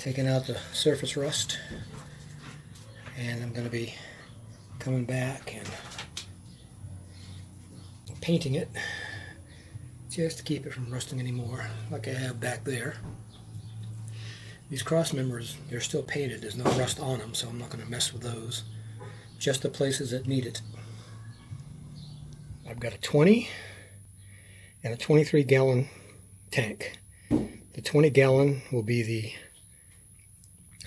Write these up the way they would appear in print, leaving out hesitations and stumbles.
taking out the surface rust, and I'm going to be coming back and painting it just to keep it from rusting anymore, like I have back there. These cross members, they're still painted. There's no rust on them, so I'm not going to mess with those. Just the places that need it. I've got a 20 and a 23 gallon tank. The 20 gallon will be the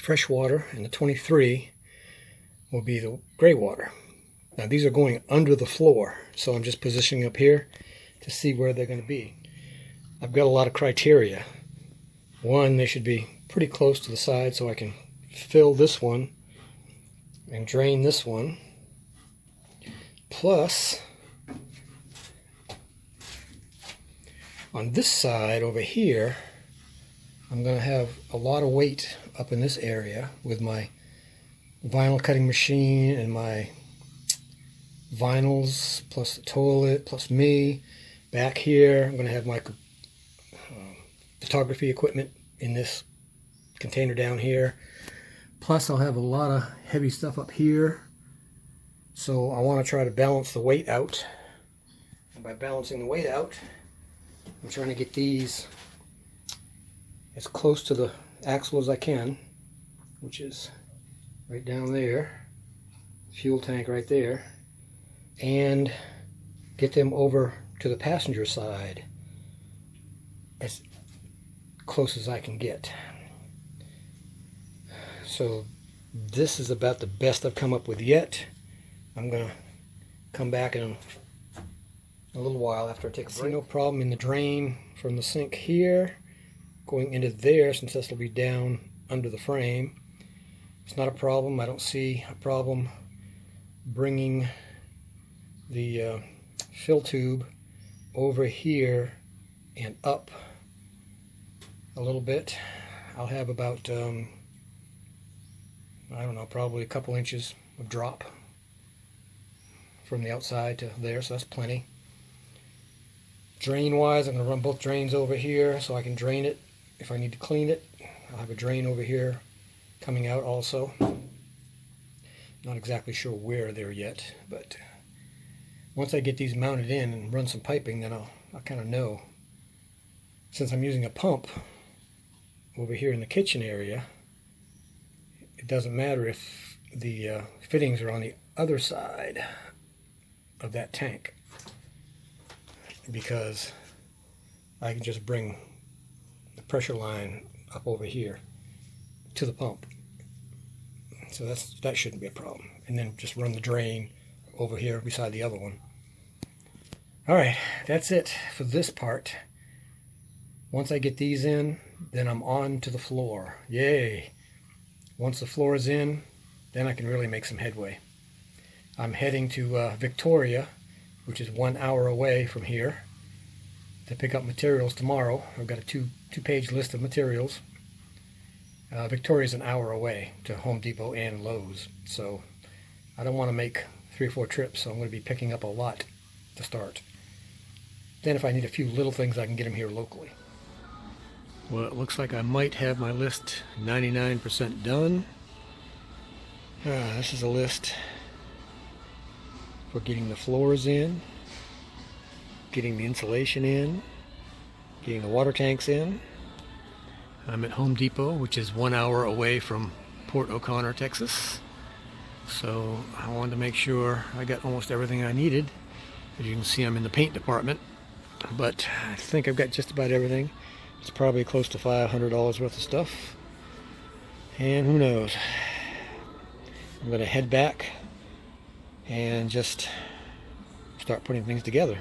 fresh water, and the 23 will be the gray water. Now these are going under the floor, so I'm just positioning up here to see where they're going to be. I've got a lot of criteria. One, they should be pretty close to the side so I can fill this one and drain this one. Plus, on this side over here, I'm going to have a lot of weight up in this area with my vinyl cutting machine and my vinyls, plus the toilet, plus me. Back here, I'm going to have my photography equipment in this container down here. Plus, I'll have a lot of heavy stuff up here. So I want to try to balance the weight out. And by balancing the weight out, I'm trying to get these as close to the axle as I can, which is right down there, fuel tank right there, and get them over to the passenger side as close as I can get. So this is about the best I've come up with yet. I'm going to come back in a little while after I take a break. See no problem in the drain from the sink here going into there, since this will be down under the frame. It's not a problem. I don't see a problem bringing the fill tube over here and up a little bit. I'll have about I don't know, probably a couple inches of drop from the outside to there, so that's plenty. Drain wise, I'm going to run both drains over here so I can drain it if I need to clean it. I'll have a drain over here coming out also. Not exactly sure where there yet, but once I get these mounted in and run some piping, then I'll kind of know. Since I'm using a pump over here in the kitchen area, it doesn't matter if the fittings are on the other side of that tank, because I can just bring the pressure line up over here to the pump. So that shouldn't be a problem. And then just run the drain over here beside the other one. Alright, that's it for this part. Once I get these in, then I'm on to the floor. Yay! Once the floor is in, then I can really make some headway. I'm heading to Victoria, which is 1 hour away from here, to pick up materials tomorrow. I've got a two-page list of materials. Victoria's an hour away to Home Depot and Lowe's, so I don't want to make 3 or 4 trips, so I'm going to be picking up a lot to start. Then if I need a few little things, I can get them here locally. Well, it looks like I might have my list 99% done. This is a list for getting the floors in, getting the insulation in, getting the water tanks in. I'm at Home Depot, which is 1 hour away from Port O'Connor, Texas. So I wanted to make sure I got almost everything I needed. As you can see, I'm in the paint department, but I think I've got just about everything. It's probably close to $500 worth of stuff, and who knows. I'm going to head back and just start putting things together.